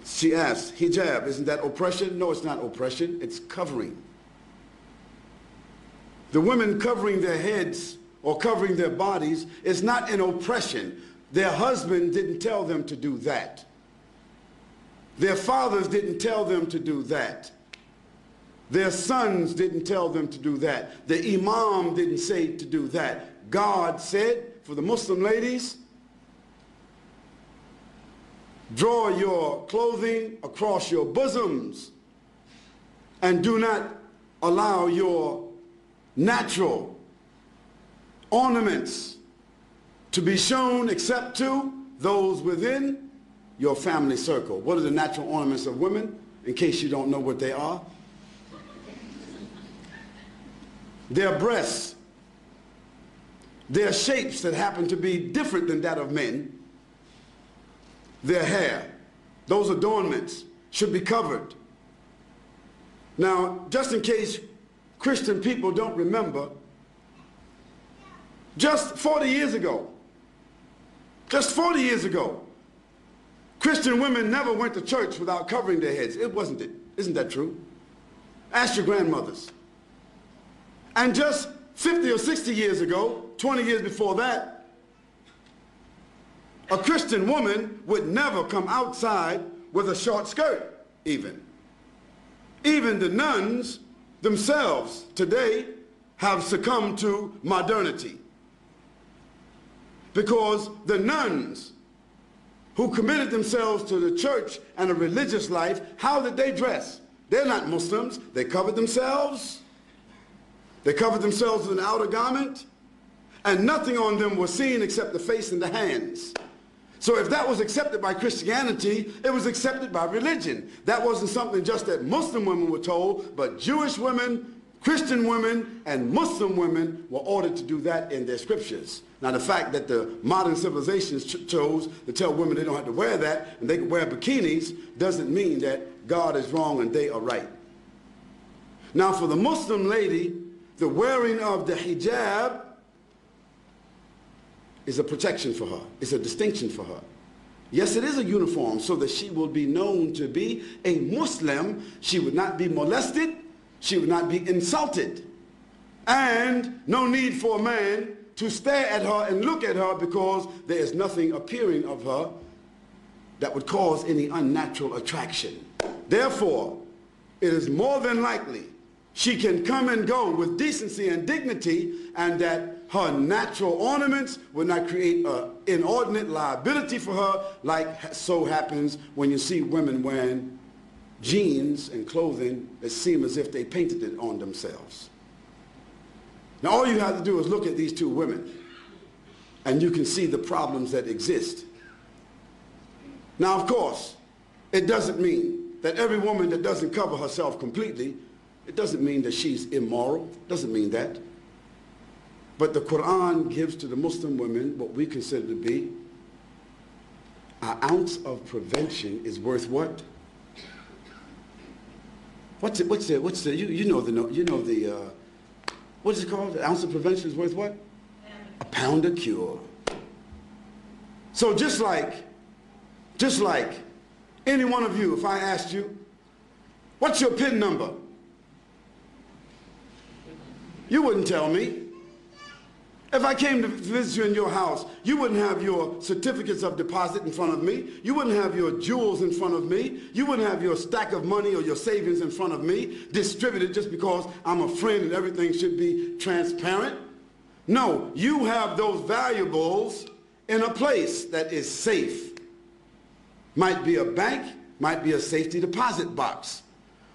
She asked, hijab, isn't that oppression? No, it's not oppression, it's covering. The women covering their heads or covering their bodies is not an oppression. Their husband didn't tell them to do that. Their fathers didn't tell them to do that. Their sons didn't tell them to do that. The imam didn't say to do that. God said, for the Muslim ladies, draw your clothing across your bosoms and do not allow your natural ornaments to be shown except to those within your family circle. What are the natural ornaments of women, in case you don't know what they are? Their breasts, their shapes that happen to be different than that of men, their hair, those adornments should be covered. Now, just in case Christian people don't remember, just 40 years ago, Christian women never went to church without covering their heads. It wasn't it. Isn't that true? Ask your grandmothers. And just 50 or 60 years ago, 20 years before that, a Christian woman would never come outside with a short skirt, even. Even the nuns themselves today have succumbed to modernity. Because the nuns who committed themselves to the church and a religious life, how did they dress? They're not Muslims. They covered themselves. They covered themselves with an outer garment, and nothing on them was seen except the face and the hands. So if that was accepted by Christianity, it was accepted by religion. That wasn't something just that Muslim women were told, but Jewish women, Christian women, and Muslim women were ordered to do that in their scriptures. Now the fact that the modern civilizations chose to tell women they don't have to wear that and they can wear bikinis doesn't mean that God is wrong and they are right. Now for the Muslim lady, the wearing of the hijab is a protection for her. It's a distinction for her. Yes, it is a uniform so that she will be known to be a Muslim. She would not be molested. She would not be insulted. And no need for a man to stare at her and look at her because there is nothing appearing of her that would cause any unnatural attraction. Therefore, it is more than likely she can come and go with decency and dignity, and that her natural ornaments will not create an inordinate liability for her, like so happens when you see women wearing jeans and clothing that seem as if they painted it on themselves. Now all you have to do is look at these two women, and you can see the problems that exist. Now of course, it doesn't mean that every woman that doesn't cover herself completely, it doesn't mean that she's immoral. It doesn't mean that. But the Quran gives to the Muslim women what we consider to be an ounce of prevention is worth what? What is it called? An ounce of prevention is worth what? A pound of cure. So just like any one of you, if I asked you, what's your PIN number? You wouldn't tell me. If I came to visit you in your house, you wouldn't have your certificates of deposit in front of me. You wouldn't have your jewels in front of me. You wouldn't have your stack of money or your savings in front of me, distributed just because I'm a friend and everything should be transparent. No, you have those valuables in a place that is safe. Might be a bank, might be a safety deposit box.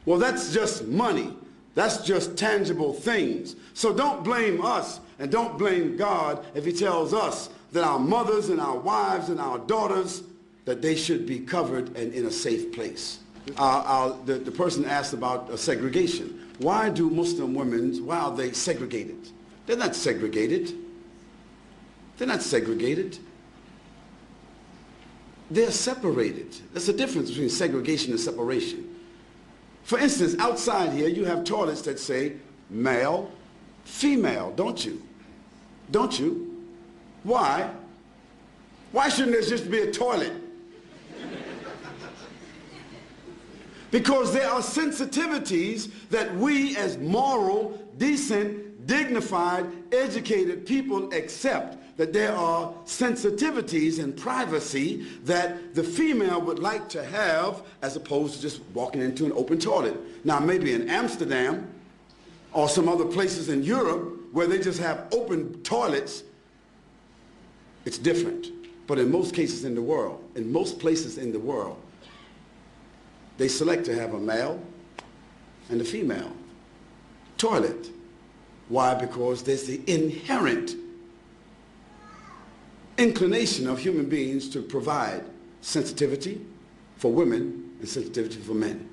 Well, that's just money. That's just tangible things. So don't blame us and don't blame God if he tells us that our mothers and our wives and our daughters, that they should be covered and in a safe place. The person asked about segregation. Why do Muslim women, why are they segregated? They're not segregated. They're not segregated. They're separated. There's a difference between segregation and separation. For instance, outside here, you have toilets that say male, female, don't you? Don't you? Why? Why shouldn't there just be a toilet? Because there are sensitivities that we as moral, decent, dignified, educated people accept. That there are sensitivities and privacy that the female would like to have as opposed to just walking into an open toilet. Now maybe in Amsterdam or some other places in Europe where they just have open toilets, it's different. But in most cases in the world, in most places in the world, they select to have a male and a female toilet. Why? Because there's the inherent inclination of human beings to provide sensitivity for women and sensitivity for men.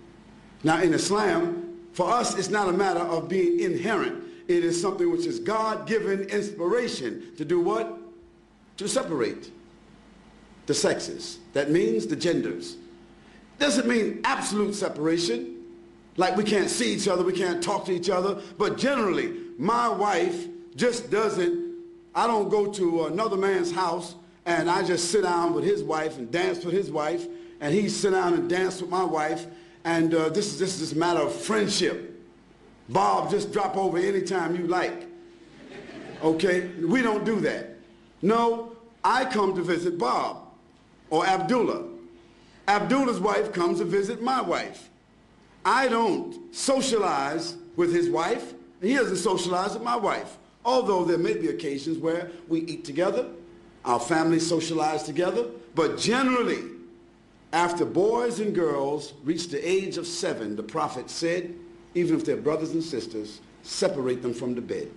Now in Islam, for us, it's not a matter of being inherent. It is something which is God-given inspiration to do what? To separate the sexes. That means the genders. Doesn't mean absolute separation, like we can't see each other, we can't talk to each other, but generally, my wife just doesn't, I don't go to another man's house and I just sit down with his wife and dance with his wife, and he sit down and dance with my wife, and this is a matter of friendship. Bob, just drop over anytime you like. Okay? We don't do that. No, I come to visit Bob or Abdullah. Abdullah's wife comes to visit my wife. I don't socialize with his wife, and he doesn't socialize with my wife. Although there may be occasions where we eat together, our families socialize together, but generally, after boys and girls reach the age of 7, the Prophet said, even if they're brothers and sisters, separate them from the bed.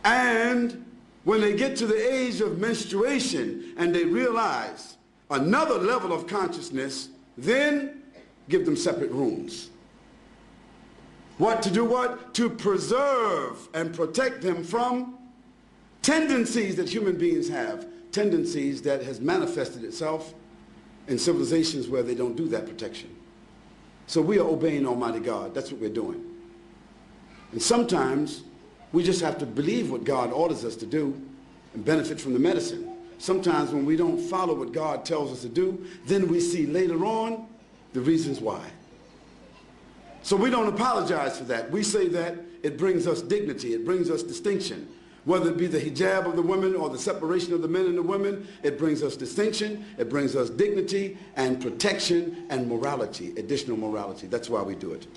And when they get to the age of menstruation and they realize another level of consciousness, then give them separate rooms. What to do what? To preserve and protect them from tendencies that human beings have, tendencies that has manifested itself in civilizations where they don't do that protection. So we are obeying Almighty God. That's what we're doing. And sometimes we just have to believe what God orders us to do and benefit from the medicine. Sometimes when we don't follow what God tells us to do, then we see later on the reasons why. So we don't apologize for that. We say that it brings us dignity, it brings us distinction. Whether it be the hijab of the women or the separation of the men and the women, it brings us distinction, it brings us dignity and protection and morality, additional morality. That's why we do it.